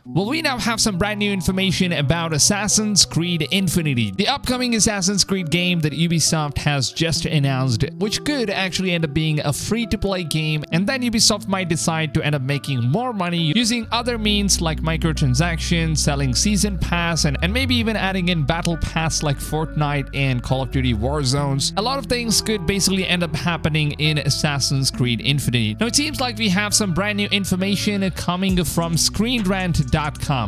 Well, we now have some brand new information about Assassin's Creed Infinity, the upcoming Assassin's Creed game that Ubisoft has just announced, which could actually end up being a free-to-play game, and then Ubisoft might decide to end up making more money using other means like microtransactions, selling season pass, and maybe even adding in battle pass like Fortnite and Call of Duty Warzones. A lot of things could basically end up happening in Assassin's Creed Infinity. Now, it seems like we have some brand new information coming from ScreenRant.com,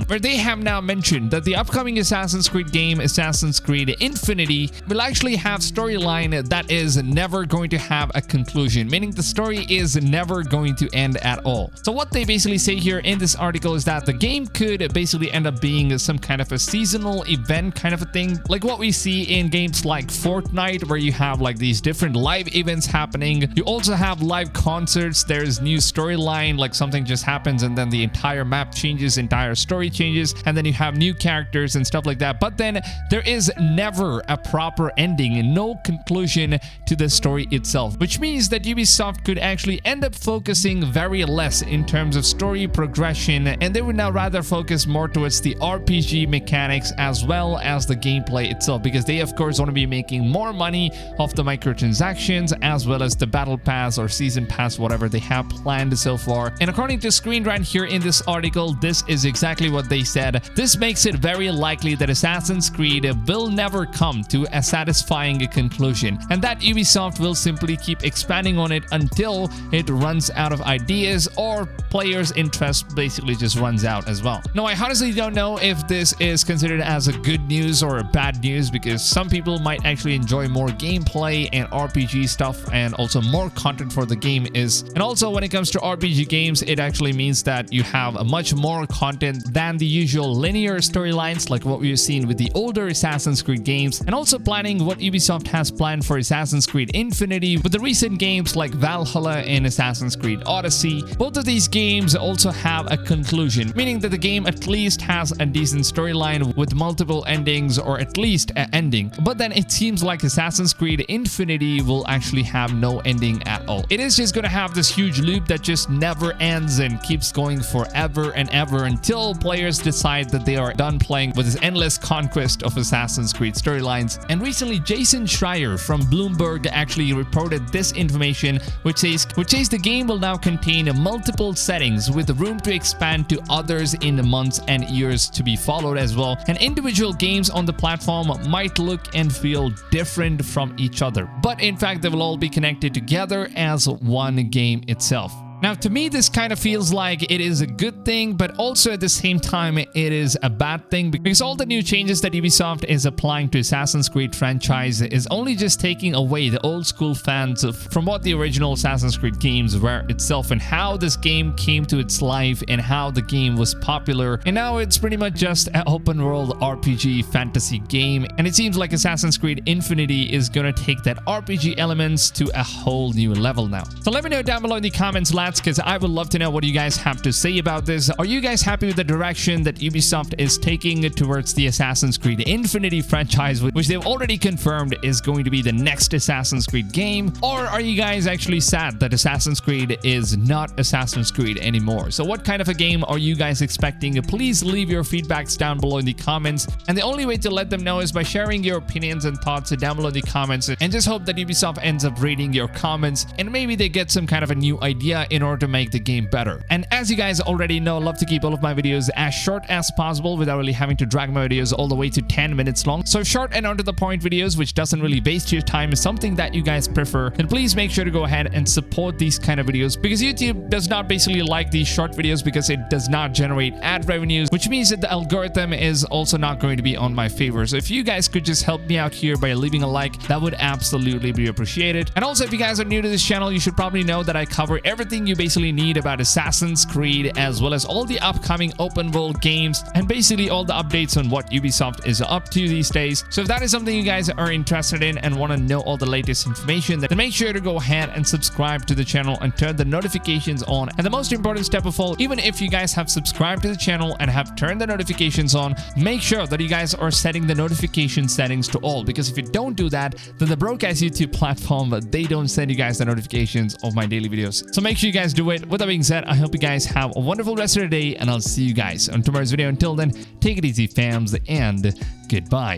where they have now mentioned that the upcoming Assassin's Creed game, Assassin's Creed Infinity, will actually have storyline that is never going to have a conclusion, meaning the story is never going to end at all. So what they basically say here in this article is that the game could basically end up being some kind of a seasonal event kind of a thing, like what we see in games like Fortnite, where you have like these different live events happening. You also have live concerts. There's new storyline, like something just happens and then the entire map changes, entire story changes, and then you have new characters and stuff like that. But then there is never a proper ending and no conclusion to the story itself, which means that Ubisoft could actually end up focusing very less in terms of story progression, and they would now rather focus more towards the RPG mechanics as well as the gameplay itself, because they of course want to be making more money off the microtransactions as well as the battle pass or season pass, whatever they have planned so far. And according to Screen Rant here in this article, this is exactly what they said. This makes it very likely that Assassin's Creed will never come to a satisfying conclusion, and that Ubisoft will simply keep expanding on it until it runs out of ideas or players' interest basically just runs out as well. Now, I honestly don't know if this is considered as a good news or a bad news, because some people might actually enjoy more gameplay and RPG stuff and also more content for the game is. And also when it comes to RPG games, it actually means that you have a much more content than the usual linear storylines like what we've seen with the older Assassin's Creed games, and also planning what Ubisoft has planned for Assassin's Creed Infinity with the recent games like Valhalla and Assassin's Creed Odyssey. Both of these games also have a conclusion, meaning that the game at least has a decent storyline with multiple endings, or at least an ending. But then it seems like Assassin's Creed Infinity will actually have no ending at all. It is just going to have this huge loop that just never ends and keeps going forever and ever until players decide that they are done playing with this endless conquest of Assassin's Creed storylines. And recently, Jason Schreier from Bloomberg actually reported this information, which says the game will now contain multiple settings with room to expand to others in the months and years to be followed as well. And individual games on the platform might look and feel different from each other, but in fact they will all be connected together as one game itself. Now, to me, this kind of feels like it is a good thing, but also at the same time, it is a bad thing, because all the new changes that Ubisoft is applying to Assassin's Creed franchise is only just taking away the old school fans from what the original Assassin's Creed games were itself, and how this game came to its life and how the game was popular. And now it's pretty much just an open world RPG fantasy game, and it seems like Assassin's Creed Infinity is gonna take that RPG elements to a whole new level now. So let me know down below in the comments, because I would love to know what you guys have to say about this. Are you guys happy with the direction that Ubisoft is taking towards the Assassin's Creed Infinity franchise, which they've already confirmed is going to be the next Assassin's Creed game? Or are you guys actually sad that Assassin's Creed is not Assassin's Creed anymore? So what kind of a game are you guys expecting? Please leave your feedbacks down below in the comments, and the only way to let them know is by sharing your opinions and thoughts down below in the comments, and just hope that Ubisoft ends up reading your comments and maybe they get some kind of a new idea in order to make the game better. And as you guys already know, I love to keep all of my videos as short as possible without really having to drag my videos all the way to 10 minutes long. So short and onto the point videos, which doesn't really waste your time, is something that you guys prefer. And please make sure to go ahead and support these kind of videos, because YouTube does not basically like these short videos because it does not generate ad revenues, which means that the algorithm is also not going to be on my favor. So if you guys could just help me out here by leaving a like, that would absolutely be appreciated. And also, if you guys are new to this channel, you should probably know that I cover everything you basically need about Assassin's Creed, as well as all the upcoming open world games and basically all the updates on what Ubisoft is up to these days. So if that is something you guys are interested in and want to know all the latest information, then make sure to go ahead and subscribe to the channel and turn the notifications on. And the most important step of all, even if you guys have subscribed to the channel and have turned the notifications on, make sure that you guys are setting the notification settings to all, because if you don't do that, then the broke ass YouTube platform, they don't send you guys the notifications of my daily videos. So make sure you guys guys do it. With that being said, I hope you guys have a wonderful rest of the day, and I'll see you guys on tomorrow's video. Until then, take it easy, fams, and goodbye.